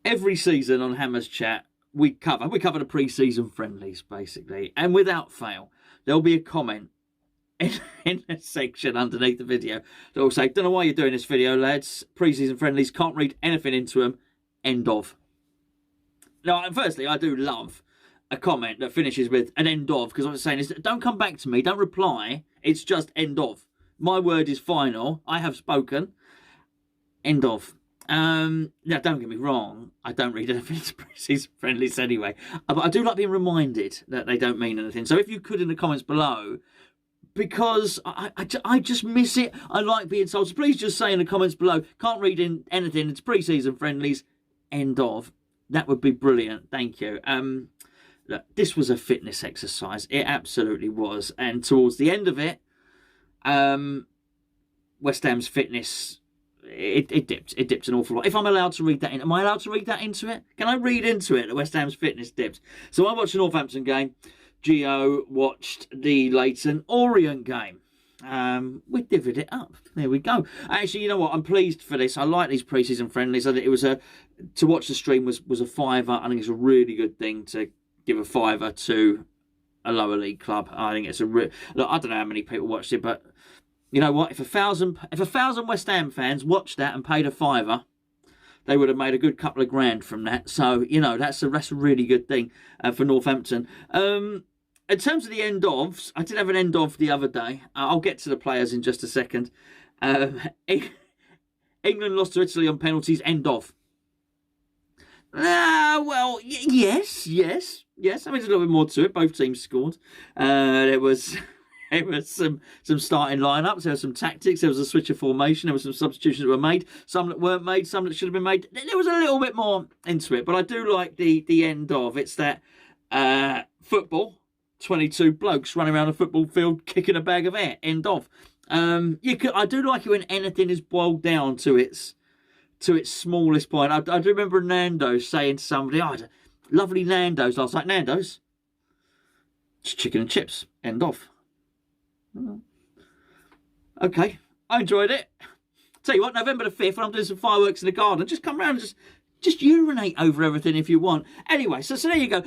every season on Hammers Chat, we cover the pre-season friendlies, basically. And without fail, there'll be a comment in the section underneath the video that will say, don't know why you're doing this video, lads. Pre-season friendlies, can't read anything into them. End of. Now, firstly, I do love a comment that finishes with an end of, because what I'm saying is, don't come back to me, don't reply. It's just end of. My word is final. I have spoken. End of. Now, don't get me wrong. I don't read anything to pre-season friendlies anyway. But I do like being reminded that they don't mean anything. So if you could in the comments below, because I just miss it. I like being told. So please just say in the comments below, can't read in anything. It's pre-season friendlies. End of. That would be brilliant. Thank you. Look, this was a fitness exercise. It absolutely was. And towards the end of it, West Ham's fitness, it dipped an awful lot. If I'm allowed to read that in, am I allowed to read that into it? Can I read into it that West Ham's fitness dipped? So I watched the Northampton game. Gio watched the Leighton Orient game. We divvied it up. There we go. Actually, you know what? I'm pleased for this. I like these pre-season friendlies. I think it was to watch the stream was a £5. I think it's a really good thing to give a £5 to a lower league club. I think it's look, I don't know how many people watched it, but you know what? If a thousand West Ham fans watched that and paid a £5, they would have made a good couple of grand from that. So you know that's a really good thing for Northampton. In terms of the end ofs, I did have an end of the other day. I'll get to the players in just a second. England lost to Italy on penalties. End of. Well, yes. I mean, there's a little bit more to it. Both teams scored. There was some starting lineups. There was some tactics. There was a switch of formation. There was some substitutions that were made. Some that weren't made. Some that should have been made. There was a little bit more into it. But I do like the end of. It's that football. 22 blokes running around a football field kicking a bag of air. End of. I do like it when anything is boiled down to its smallest point. I do remember Nando's saying to somebody, "Oh, lovely Nando's last night." Nando's, it's chicken and chips. End of. Okay, I enjoyed it. Tell you what, November the 5th, when I'm doing some fireworks in the garden, just come round and just urinate over everything if you want. Anyway, so there you go.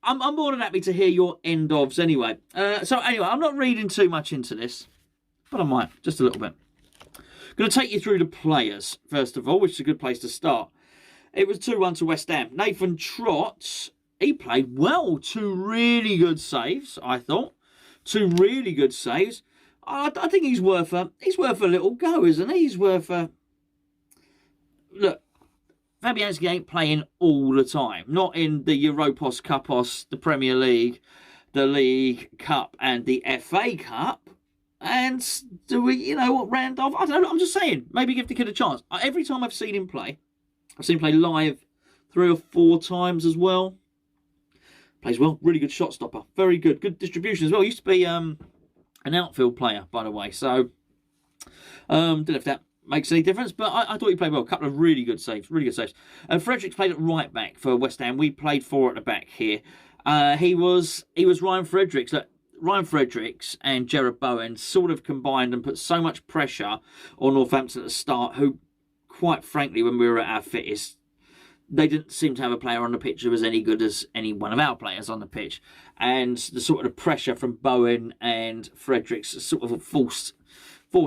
I'm more than happy to hear your end ofs anyway. So anyway, I'm not reading too much into this, but I might, just a little bit. I'm going to take you through the players, first of all, which is a good place to start. It was 2-1 to West Ham. Nathan Trott, he played well. 2 really good saves, I thought. 2 really good saves. I think he's worth a little go, isn't he? He's worth a... Look, Fabianski ain't playing all the time. Not in the Europos, Cupos, the Premier League, the League Cup and the FA Cup. And do we, you know what, Randolph? I don't know, I'm just saying, maybe give the kid a chance. Every time I've seen him play, I've seen him play live 3 or 4 times as well. Plays well, really good shot stopper. Very good. Good distribution as well. Used to be an outfield player, by the way. So, don't know if that makes any difference, but I thought he played well. A couple of really good saves. Fredricks played at right back for West Ham. We played 4 at the back here. He was Ryan Fredricks. Look, Ryan Fredricks and Jared Bowen sort of combined and put so much pressure on Northampton at the start, who, quite frankly, when we were at our fittest, they didn't seem to have a player on the pitch who was any good as any one of our players on the pitch. And the sort of pressure from Bowen and Fredericks sort of forced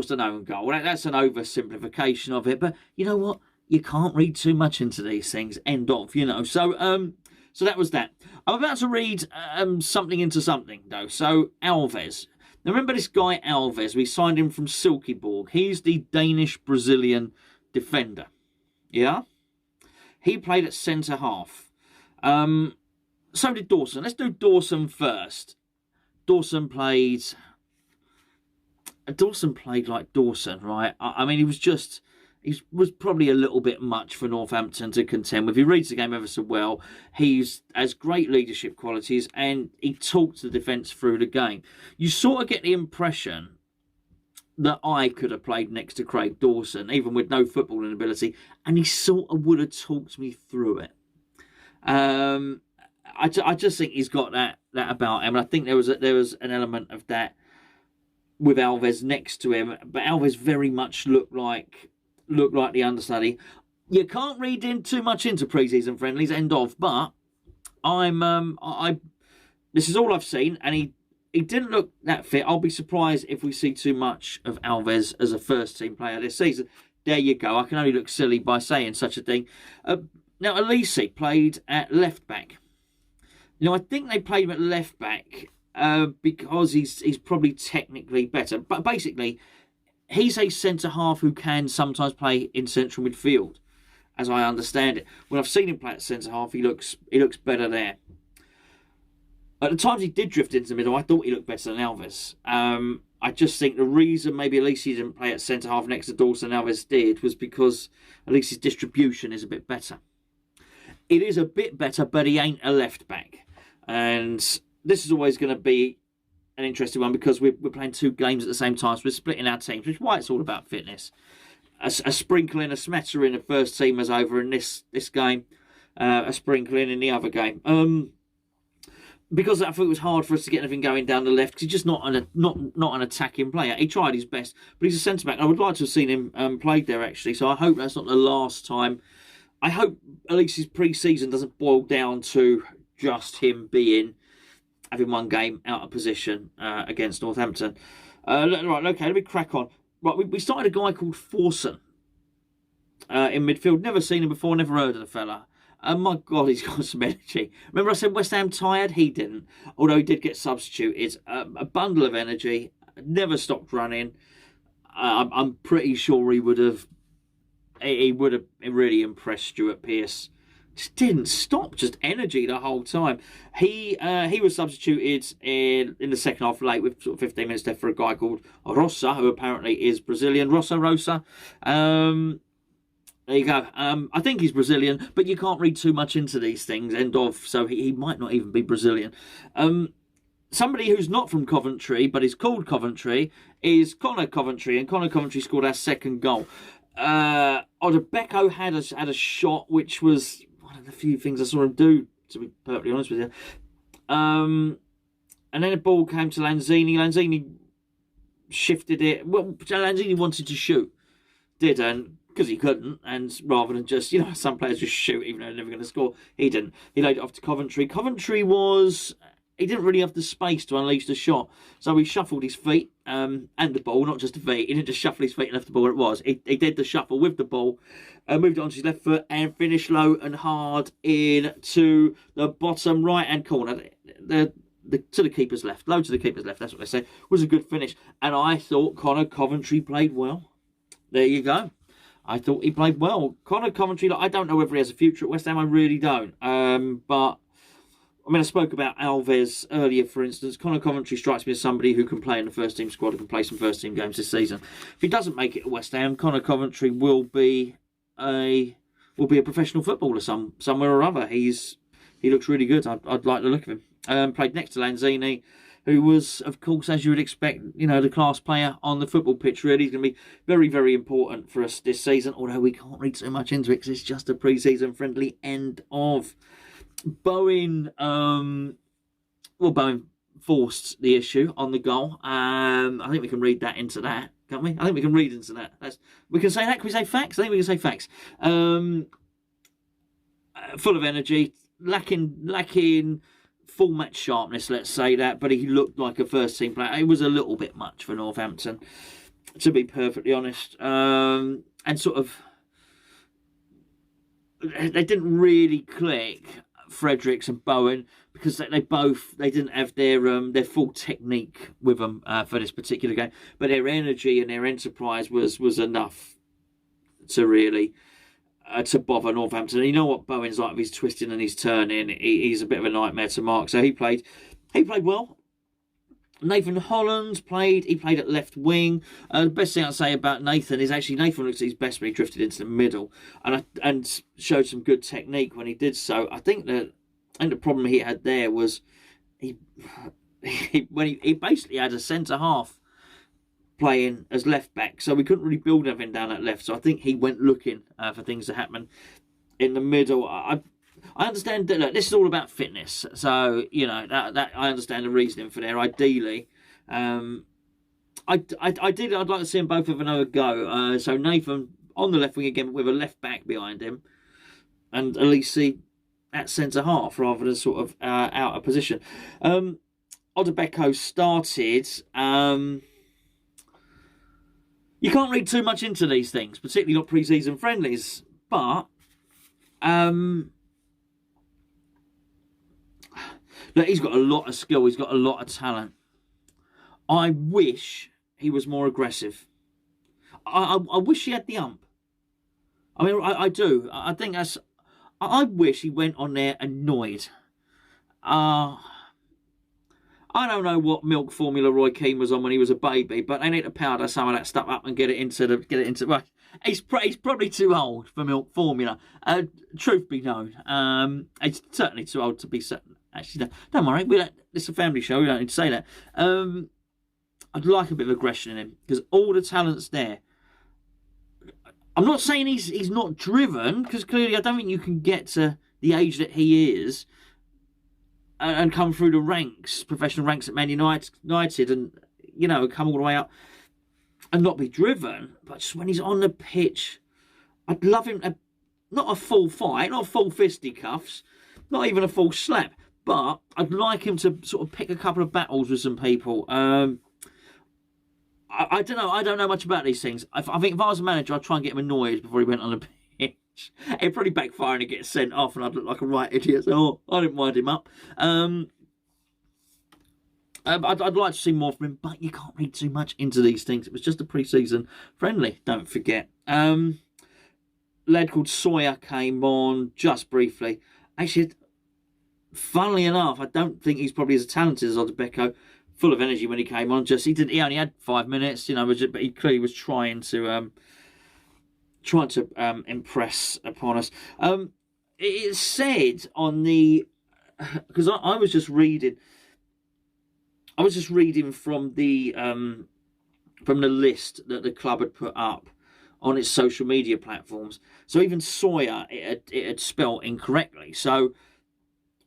an own goal. That's an oversimplification of it. But you know what? You can't read too much into these things. End of, you know. So that was that. I'm about to read something into something, though. So, Alves. Now, remember this guy, Alves? We signed him from Silkeborg. He's the Danish-Brazilian defender. Yeah? He played at centre-half. So did Dawson. Let's do Dawson first. Dawson played like Dawson, right? I mean, he was probably a little bit much for Northampton to contend with. He reads the game ever so well. He has great leadership qualities, and he talks the defence through the game. You sort of get the impression that I could have played next to Craig Dawson, even with no footballing ability, and he sort of would have talked me through it. I just think he's got that about him, and I think there was an element of that with Alves next to him, but Alves very much looked like the understudy. You can't read in too much into pre-season friendlies, end of, but this is all I've seen, and he didn't look that fit. I'll be surprised if we see too much of Alves as a first-team player this season. There you go. I can only look silly by saying such a thing. Now, Alisi played at left-back. I think they played him at left-back because he's probably technically better. But basically, he's a centre-half who can sometimes play in central midfield, as I understand it. When I've seen him play at centre-half, he looks better there. At the times he did drift into the middle, I thought he looked better than Alves. I just think the reason maybe Alisi didn't play at centre-half next to Dawson and Alves did was because Alisi's distribution is a bit better. It is a bit better, but he ain't a left-back. And this is always going to be an interesting one because we're playing 2 games at the same time, so we're splitting our teams, which is why it's all about fitness. A sprinkling, a smattering of first teamers over in this game, a sprinkling in the other game. Because I thought it was hard for us to get anything going down the left because he's just not an attacking player. He tried his best, but he's a centre back. I would like to have seen him played there actually. So I hope that's not the last time. I hope at least his pre-season doesn't boil down to just him having one game out of position against Northampton. Right, okay, let me crack on. Right, we started a guy called Forson in midfield. Never seen him before. Never heard of the fella. My God, he's got some energy. Remember I said West Ham tired? He didn't. Although he did get substituted. A bundle of energy. Never stopped running. I'm pretty sure he would have really impressed Stuart Pearce. Just didn't stop. Just energy the whole time. He was substituted in the second half late with sort of 15 minutes left for a guy called Rosa, who apparently is Brazilian. Rosa. There you go. I think he's Brazilian, but you can't read too much into these things, end of. So he might not even be Brazilian. Somebody who's not from Coventry, but is called Coventry, is Connor Coventry, and Connor Coventry scored our second goal. Odebeko had a shot, which was one of the few things I saw him do, to be perfectly honest with you. And then the ball came to Lanzini. Lanzini shifted it. Well, Lanzini wanted to shoot, didn't. Because he couldn't, and rather than just, some players just shoot even though they're never going to score, he didn't. He laid it off to Coventry. He didn't really have the space to unleash the shot, so he shuffled his feet and the ball, not just the feet. He didn't just shuffle his feet and left the ball where it was. He did the shuffle with the ball, moved it onto his left foot and finished low and hard into the bottom right-hand corner. To the keeper's left, low to the keeper's left, that's what they say. It was a good finish, and I thought Connor Coventry played well. There you go. I thought he played well. Connor Coventry, I don't know whether he has a future at West Ham. I really don't. But, I spoke about Alves earlier, for instance. Connor Coventry strikes me as somebody who can play in the first-team squad, who can play some first-team games this season. If he doesn't make it at West Ham, Connor Coventry will be a professional footballer somewhere or other. He looks really good. I'd like the look of him. Played next to Lanzini, who was, of course, as you would expect, the class player on the football pitch. Really, he's going to be very, very important for us this season, although we can't read so much into it because it's just a pre-season friendly. End of. Bowen, Bowen forced the issue on the goal. I think we can read that into that, can't we? I think we can read into that. We can say that. Can we say facts? I think we can say facts. Full of energy, lacking full match sharpness, let's say that, but he looked like a first team player. It was a little bit much for Northampton, to be perfectly honest. And sort of, they didn't really click, Fredricks and Bowen, because they didn't have their full technique with them for this particular game, but their energy and their enterprise was enough to really to bother Northampton. And you know what Bowen's like, he's twisting and he's turning. He's a bit of a nightmare to mark. So he played well. Nathan Holland played at left wing. The best thing I'd say about Nathan is actually Nathan looks at his best when he drifted into the middle and showed some good technique when he did so. I think the problem he had there was he basically had a centre half playing as left back, so we couldn't really build anything down that left. So I think he went looking for things to happen in the middle. I understand that. Look, this is all about fitness, so that I understand the reasoning for there. Ideally, I'd like to see them both have another go. So Nathan on the left wing again with a left back behind him, and Elise at centre half rather than sort of out of position. Odebeko started. You can't read too much into these things, particularly not pre-season friendlies. But look, he's got a lot of skill. He's got a lot of talent. I wish he was more aggressive. I wish he had the ump. I mean, I do. I think that's... I wish he went on there annoyed. I don't know what milk formula Roy Keane was on when he was a baby, but they need to powder some of that stuff up and get it into. Well, he's probably too old for milk formula. Truth be known, he's certainly too old to be certain. Actually, don't worry. It's a family show. We don't need to say that. I'd like a bit of aggression in him because all the talent's there. I'm not saying he's not driven, because clearly I don't think you can get to the age that he is and come through the ranks, professional ranks at Man United, and, you know, come all the way up and not be driven. But just when he's on the pitch, I'd love him to, not a full fight, not full fisticuffs, not even a full slap, but I'd like him to sort of pick a couple of battles with some people. I don't know. I don't know much about these things. I think if I was a manager, I'd try and get him annoyed before he went on the pitch. It'd probably backfire and he'd get sent off, and I'd look like a right idiot. So I didn't wind him up. I'd like to see more from him, but you can't read too much into these things. It was just a pre-season friendly. Don't forget. Lad called Sawyer came on just briefly. Actually, funnily enough, I don't think he's probably as talented as Odebeko. Full of energy when he came on. He only had 5 minutes, you know, but he clearly was trying to impress upon us. It said on the, because I was just reading from the list that the club had put up on its social media platforms. So even Sawyer, it had spelt incorrectly. So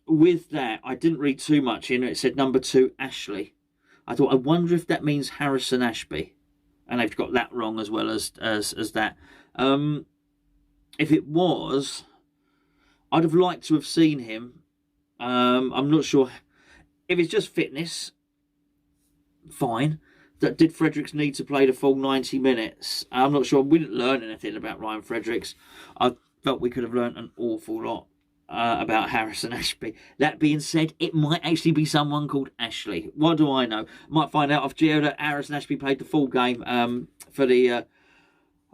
with that, I didn't read too much in it. It said number 2, Ashley. I thought, I wonder if that means Harrison Ashby. And they've got that wrong as well as that. If it was, I'd have liked to have seen him. I'm not sure. If it's just fitness, fine. Did Fredricks need to play the full 90 minutes? I'm not sure. We didn't learn anything about Ryan Fredricks. I felt we could have learned an awful lot about Harrison Ashby. That being said, it might actually be someone called Ashley. What do I know? Might find out off Gio that Harrison Ashby played the full game for the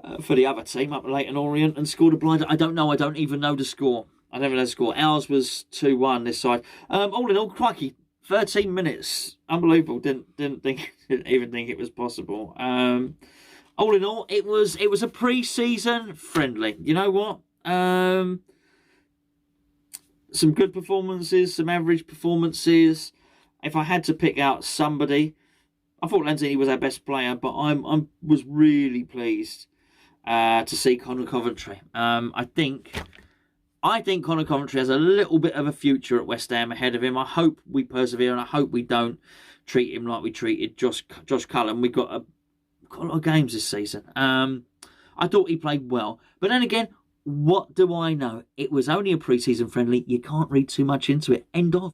other team up at Leyton Orient and scored a blinder. I don't know. I don't even know the score. I don't even know the score. Ours was 2-1 this side. All in all, crikey, 13 minutes. Unbelievable. Didn't even think it was possible. All in all, it was a pre-season friendly. You know what? Some good performances, some average performances. If I had to pick out somebody, I thought Lanzini was our best player, but I was really pleased to see Conor Coventry. I think Conor Coventry has a little bit of a future at West Ham ahead of him. I hope we persevere, and I hope we don't treat him like we treated Josh Cullen. We got a lot of games this season. I thought he played well, but then again, what do I know? It was only a pre-season friendly. You can't read too much into it. End of.